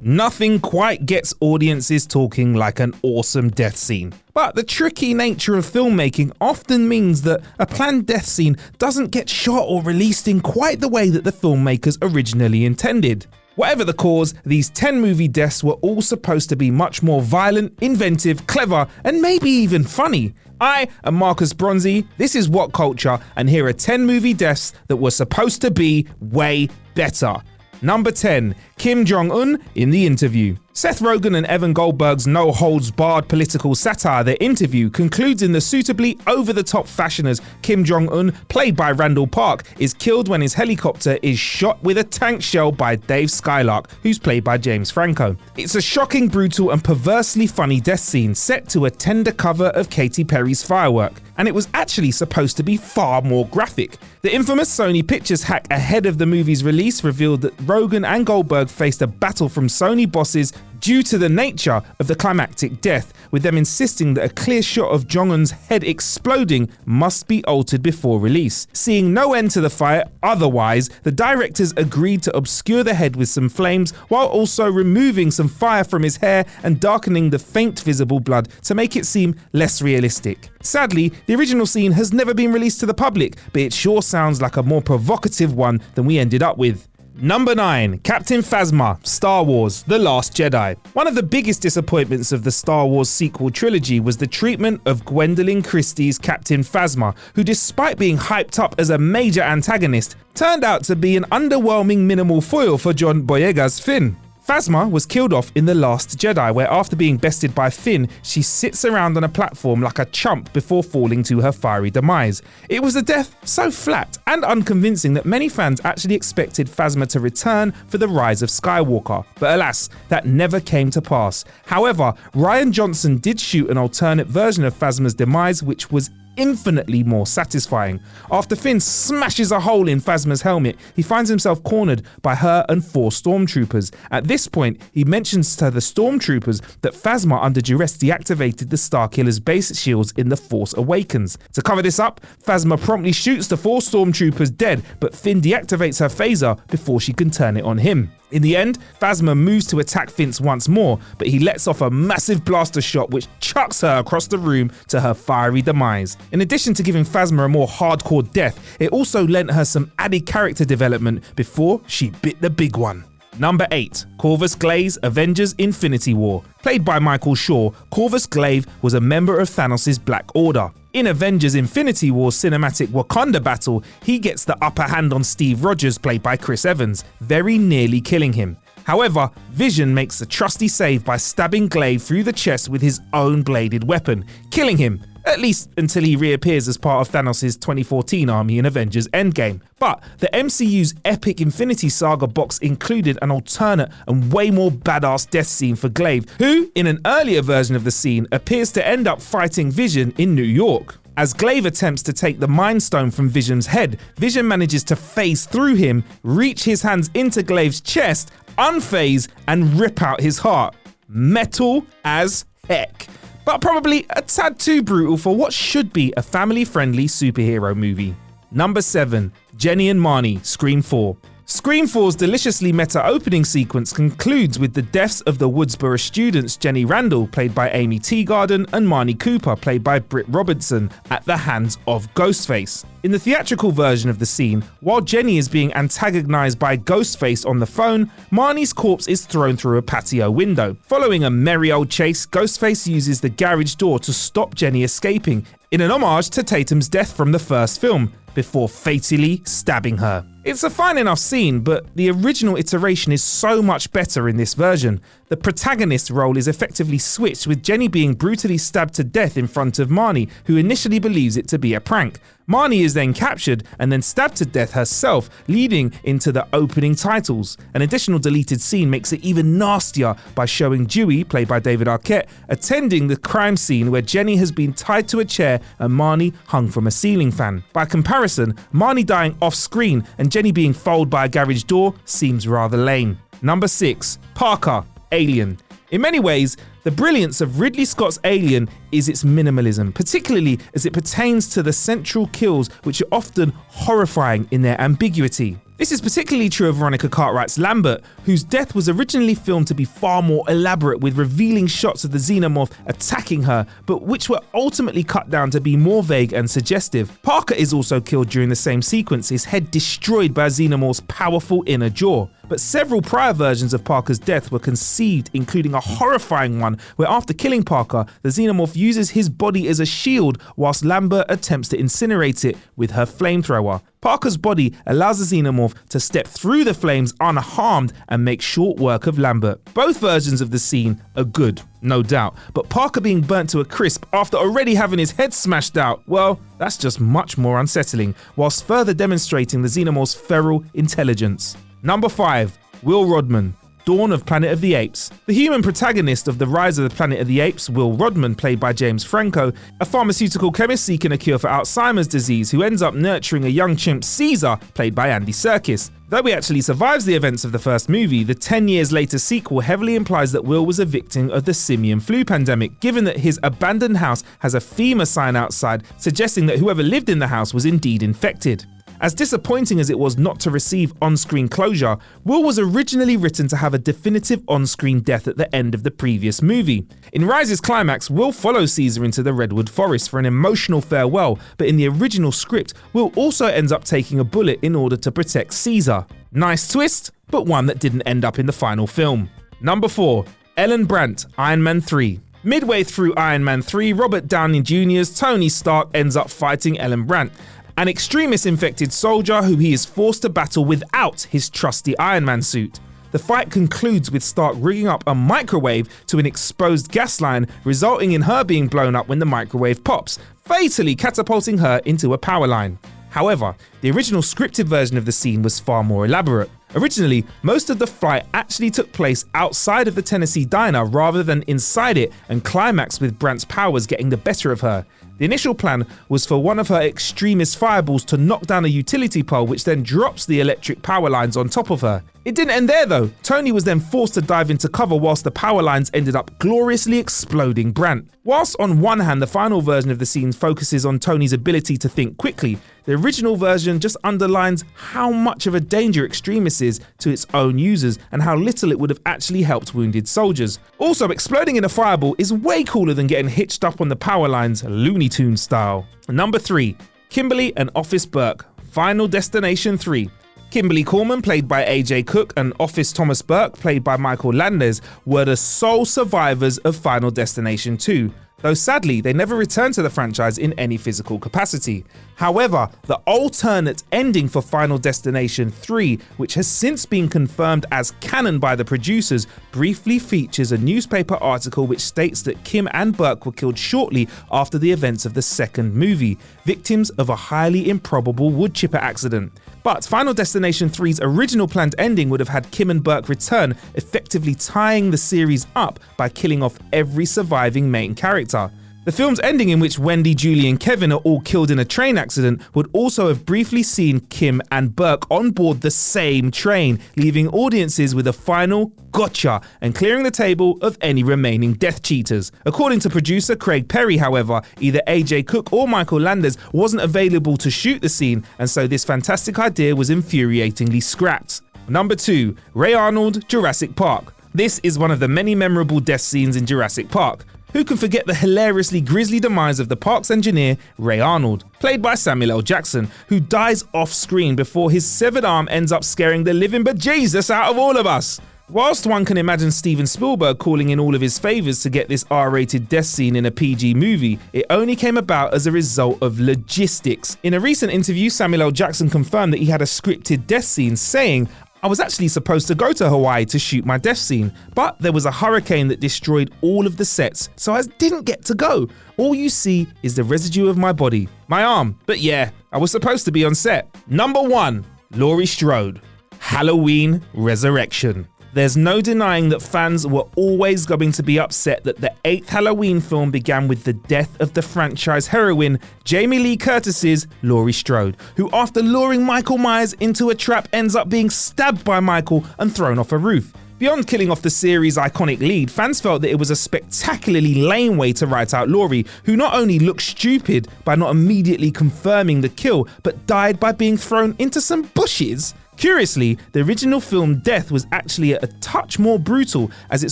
Nothing quite gets audiences talking like an awesome death scene. But the tricky nature of filmmaking often means that a planned death scene doesn't get shot or released in quite the way that the filmmakers originally intended. Whatever the cause, these 10 movie deaths were all supposed to be much more violent, inventive, clever, and maybe even funny. I am Marcus Bronzy, this is What Culture, and here are 10 movie deaths that were supposed to be way better. Number 10, Kim Jong-un in The Interview. Seth Rogen and Evan Goldberg's no-holds-barred political satire The Interview concludes in the suitably over-the-top fashion as Kim Jong-un, played by Randall Park, is killed when his helicopter is shot with a tank shell by Dave Skylark, who's played by James Franco. It's a shocking, brutal and perversely funny death scene set to a tender cover of Katy Perry's Firework, and it was actually supposed to be far more graphic. The infamous Sony Pictures hack ahead of the movie's release revealed that Rogen and Goldberg faced a battle from Sony bosses due to the nature of the climactic death, with them insisting that a clear shot of Jong-un's head exploding must be altered before release. Seeing no end to the fire otherwise, the directors agreed to obscure the head with some flames while also removing some fire from his hair and darkening the faint visible blood to make it seem less realistic. Sadly, the original scene has never been released to the public, but it sure sounds like a more provocative one than we ended up with. Number 9, Captain Phasma, Star Wars: The Last Jedi. One of the biggest disappointments of the Star Wars sequel trilogy was the treatment of Gwendolyn Christie's Captain Phasma, who, despite being hyped up as a major antagonist, turned out to be an underwhelming minimal foil for John Boyega's Finn. Phasma was killed off in The Last Jedi, where after being bested by Finn, she sits around on a platform like a chump before falling to her fiery demise. It was a death so flat and unconvincing that many fans actually expected Phasma to return for The Rise of Skywalker, but alas, that never came to pass. However, Rian Johnson did shoot an alternate version of Phasma's demise, which was infinitely more satisfying. After Finn smashes a hole in Phasma's helmet, he finds himself cornered by her and 4 stormtroopers. At this point, he mentions to the stormtroopers that Phasma under duress deactivated the Starkiller's base shields in The Force Awakens. To cover this up, Phasma promptly shoots the 4 stormtroopers dead, but Finn deactivates her phaser before she can turn it on him. In the end, Phasma moves to attack Finn once more, but he lets off a massive blaster shot which chucks her across the room to her fiery demise. In addition to giving Phasma a more hardcore death, it also lent her some added character development before she bit the big one. Number 8, Colossus Glaive, Avengers: Infinity War. Played by Michael Shaw, Colossus Glaive was a member of Thanos' Black Order. In Avengers: Infinity War's cinematic Wakanda battle, he gets the upper hand on Steve Rogers, played by Chris Evans, very nearly killing him. However, Vision makes the trusty save by stabbing Glaive through the chest with his own bladed weapon, killing him, at least until he reappears as part of Thanos' 2014 army in Avengers Endgame. But the MCU's epic Infinity Saga box included an alternate and way more badass death scene for Glaive, who, in an earlier version of the scene, appears to end up fighting Vision in New York. As Glaive attempts to take the Mind Stone from Vision's head, Vision manages to phase through him, reach his hands into Glaive's chest, unphase, and rip out his heart. Metal as heck. But probably a tad too brutal for what should be a family-friendly superhero movie. Number 7, Jenny and Marnie, Scream 4. Scream 4's deliciously meta opening sequence concludes with the deaths of the Woodsboro students Jenny Randall, played by Amy Teagarden, and Marnie Cooper, played by Britt Robertson, at the hands of Ghostface. In the theatrical version of the scene, while Jenny is being antagonized by Ghostface on the phone, Marnie's corpse is thrown through a patio window. Following a merry old chase, Ghostface uses the garage door to stop Jenny escaping, in an homage to Tatum's death from the first film, before fatally stabbing her. It's a fine enough scene, but the original iteration is so much better in this version. The protagonist role is effectively switched, with Jenny being brutally stabbed to death in front of Marnie, who initially believes it to be a prank. Marnie is then captured and then stabbed to death herself, leading into the opening titles. An additional deleted scene makes it even nastier by showing Dewey, played by David Arquette, attending the crime scene where Jenny has been tied to a chair and Marnie hung from a ceiling fan. By comparison, Marnie dying off screen and Jenny being fouled by a garage door seems rather lame. Number 6, Parker, Alien. In many ways, the brilliance of Ridley Scott's Alien is its minimalism, particularly as it pertains to the central kills, which are often horrifying in their ambiguity. This is particularly true of Veronica Cartwright's Lambert, whose death was originally filmed to be far more elaborate with revealing shots of the xenomorph attacking her, but which were ultimately cut down to be more vague and suggestive. Parker is also killed during the same sequence, his head destroyed by a xenomorph's powerful inner jaw. But several prior versions of Parker's death were conceived, including a horrifying one where after killing Parker, the xenomorph uses his body as a shield whilst Lambert attempts to incinerate it with her flamethrower. Parker's body allows the xenomorph to step through the flames unharmed and make short work of Lambert. Both versions of the scene are good, no doubt, but Parker being burnt to a crisp after already having his head smashed out, well, that's just much more unsettling, whilst further demonstrating the xenomorph's feral intelligence. Number 5. Will Rodman, Dawn of Planet of the Apes. The human protagonist of The Rise of the Planet of the Apes, Will Rodman, played by James Franco, a pharmaceutical chemist seeking a cure for Alzheimer's disease who ends up nurturing a young chimp, Caesar, played by Andy Serkis. Though he actually survives the events of the first movie, the 10 years later sequel heavily implies that Will was a victim of the simian flu pandemic, given that his abandoned house has a FEMA sign outside suggesting that whoever lived in the house was indeed infected. As disappointing as it was not to receive on-screen closure, Will was originally written to have a definitive on-screen death at the end of the previous movie. In Rise's climax, Will follows Caesar into the Redwood Forest for an emotional farewell, but in the original script, Will also ends up taking a bullet in order to protect Caesar. Nice twist, but one that didn't end up in the final film. Number 4. Ellen Brandt, Iron Man 3. Midway through Iron Man 3, Robert Downey Jr.'s Tony Stark ends up fighting Ellen Brandt, an extremist-infected soldier who he is forced to battle without his trusty Iron Man suit. The fight concludes with Stark rigging up a microwave to an exposed gas line, resulting in her being blown up when the microwave pops, fatally catapulting her into a power line. However, the original scripted version of the scene was far more elaborate. Originally, most of the fight actually took place outside of the Tennessee diner rather than inside it, and climaxed with Brandt's powers getting the better of her. The initial plan was for one of her extremist fireballs to knock down a utility pole, which then drops the electric power lines on top of her. It didn't end there though. Tony was then forced to dive into cover whilst the power lines ended up gloriously exploding Brandt. Whilst on one hand the final version of the scene focuses on Tony's ability to think quickly, the original version just underlines how much of a danger Extremis is to its own users and how little it would have actually helped wounded soldiers. Also, exploding in a fireball is way cooler than getting hitched up on the power lines Looney Tunes style. Number 3. Kimberly and Office Burke, Final Destination 3. Kimberly Corman, played by AJ Cook, and Office Thomas Burke, played by Michael Landes, were the sole survivors of Final Destination 2, though sadly they never returned to the franchise in any physical capacity. However, the alternate ending for Final Destination 3, which has since been confirmed as canon by the producers, briefly features a newspaper article which states that Kim and Burke were killed shortly after the events of the second movie, victims of a highly improbable wood chipper accident. But Final Destination 3's original planned ending would have had Kim and Burke return, effectively tying the series up by killing off every surviving main character. The film's ending, in which Wendy, Julie and Kevin are all killed in a train accident, would also have briefly seen Kim and Burke on board the same train, leaving audiences with a final gotcha and clearing the table of any remaining death cheaters. According to producer Craig Perry, however, either AJ Cook or Michael Landes wasn't available to shoot the scene, and so this fantastic idea was infuriatingly scrapped. Number 2. Ray Arnold, Jurassic Park. This is one of the many memorable death scenes in Jurassic Park. Who can forget the hilariously grisly demise of the park's engineer, Ray Arnold, played by Samuel L. Jackson, who dies off-screen before his severed arm ends up scaring the living bejesus out of all of us. Whilst one can imagine Steven Spielberg calling in all of his favours to get this R-rated death scene in a PG movie, it only came about as a result of logistics. In a recent interview, Samuel L. Jackson confirmed that he had a scripted death scene, saying, "I was actually supposed to go to Hawaii to shoot my death scene, but there was a hurricane that destroyed all of the sets, so I didn't get to go. All you see is the residue of my body, my arm, but yeah, I was supposed to be on set." Number 1. Laurie Strode, Halloween Resurrection. There's no denying that fans were always going to be upset that the 8th Halloween film began with the death of the franchise heroine, Jamie Lee Curtis's Laurie Strode, who after luring Michael Myers into a trap ends up being stabbed by Michael and thrown off a roof. Beyond killing off the series' iconic lead, fans felt that it was a spectacularly lame way to write out Laurie, who not only looked stupid by not immediately confirming the kill, but died by being thrown into some bushes. Curiously, the original film death was actually a touch more brutal, as it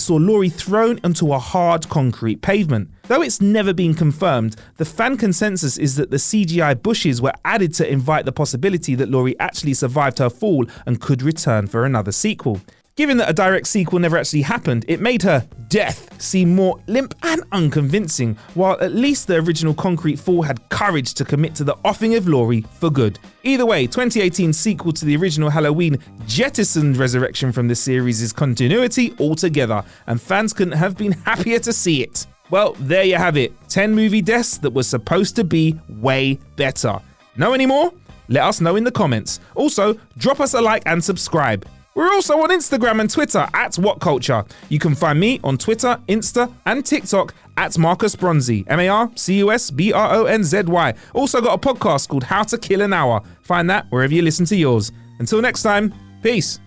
saw Laurie thrown onto a hard concrete pavement. Though it's never been confirmed, the fan consensus is that the CGI bushes were added to invite the possibility that Laurie actually survived her fall and could return for another sequel. Given that a direct sequel never actually happened, it made her death seem more limp and unconvincing, while at least the original concrete fall had courage to commit to the offing of Laurie for good. Either way, 2018's sequel to the original Halloween jettisoned Resurrection from the series' continuity altogether, and fans couldn't have been happier to see it. Well, there you have it, 10 movie deaths that were supposed to be way better. Know any more? Let us know in the comments. Also, drop us a like and subscribe. We're also on Instagram and Twitter at WhatCulture. You can find me on Twitter, Insta, and TikTok at Marcus Bronzy, MarcusBronzy. Also got a podcast called How to Kill an Hour. Find that wherever you listen to yours. Until next time, peace.